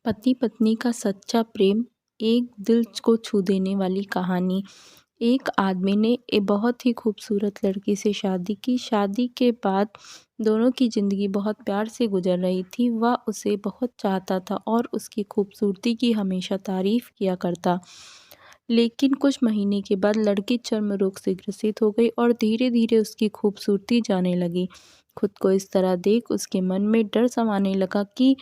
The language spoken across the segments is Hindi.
पति पत्नी का सच्चा प्रेम, एक दिल को छू देने वाली कहानी। एक आदमी ने एक बहुत ही खूबसूरत लड़की से शादी की। शादी के बाद दोनों की ज़िंदगी बहुत प्यार से गुजर रही थी। वह उसे बहुत चाहता था और उसकी खूबसूरती की हमेशा तारीफ़ किया करता। लेकिन कुछ महीने के बाद लड़की चर्म रोग से ग्रसित हो गई और धीरे धीरे उसकी खूबसूरती जाने लगी। खुद को इस तरह देख उसके मन में डर समाने लगा कि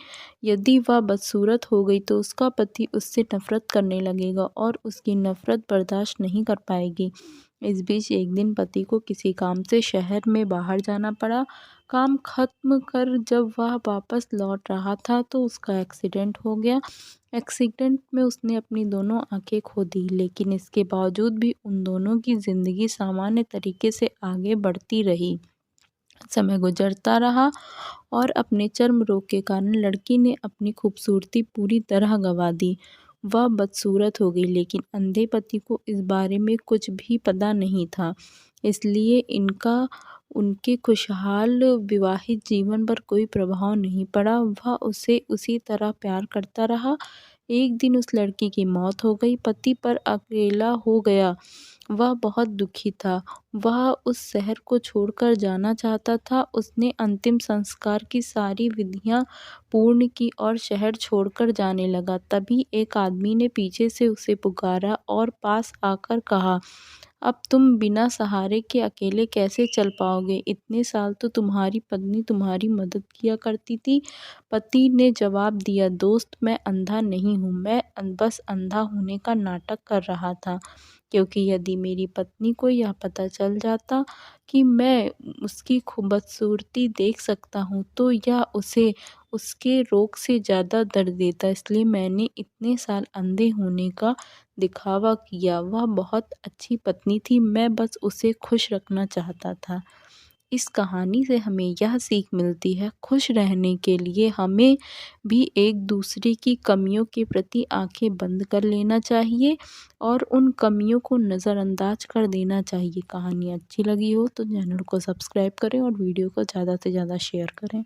यदि वह बदसूरत हो गई तो उसका पति उससे नफरत करने लगेगा और उसकी नफरत बर्दाश्त नहीं कर पाएगी। इस बीच एक दिन पति को किसी काम से शहर में बाहर जाना पड़ा। काम खत्म कर जब वह वापस लौट रहा था तो उसका एक्सीडेंट हो गया। एक्सीडेंट में उसने अपनी दोनों आंखें खो दी, लेकिन इसके बावजूद भी उन दोनों की ज़िंदगी सामान्य तरीके से आगे बढ़ती रही। समय गुजरता रहा और अपने चर्म रोग के कारण लड़की ने अपनी खूबसूरती पूरी तरह गंवा दी। वह बदसूरत हो गई, लेकिन अंधे पति को इस बारे में कुछ भी पता नहीं था। इसलिए इनका उनके खुशहाल विवाहित जीवन पर कोई प्रभाव नहीं पड़ा। वह उसे उसी तरह प्यार करता रहा। एक दिन उस लड़की की मौत हो गई। पति पर अकेला हो गया। वह बहुत दुखी था। वह उस शहर को छोड़कर जाना चाहता था। उसने अंतिम संस्कार की सारी विधियां पूर्ण की और शहर छोड़कर जाने लगा। तभी एक आदमी ने पीछे से उसे पुकारा और पास आकर कहा, अब तुम बिना सहारे के अकेले कैसे चल पाओगे? इतने साल तो तुम्हारी पत्नी तुम्हारी मदद किया करती थी। पति ने जवाब दिया, दोस्त, मैं अंधा नहीं हूँ, मैं बस अंधा होने का नाटक कर रहा था। क्योंकि यदि मेरी पत्नी को यह पता चल जाता कि मैं उसकी खूबसूरती देख सकता हूँ तो यह उसे उसके रोग से ज़्यादा दर्द देता। इसलिए मैंने इतने साल अंधे होने का दिखावा किया। वह बहुत अच्छी पत्नी थी, मैं बस उसे खुश रखना चाहता था। इस कहानी से हमें यह सीख मिलती है, खुश रहने के लिए हमें भी एक दूसरे की कमियों के प्रति आंखें बंद कर लेना चाहिए और उन कमियों को नज़रअंदाज कर देना चाहिए। कहानी अच्छी लगी हो तो चैनल को सब्सक्राइब करें और वीडियो को ज़्यादा से ज़्यादा शेयर करें।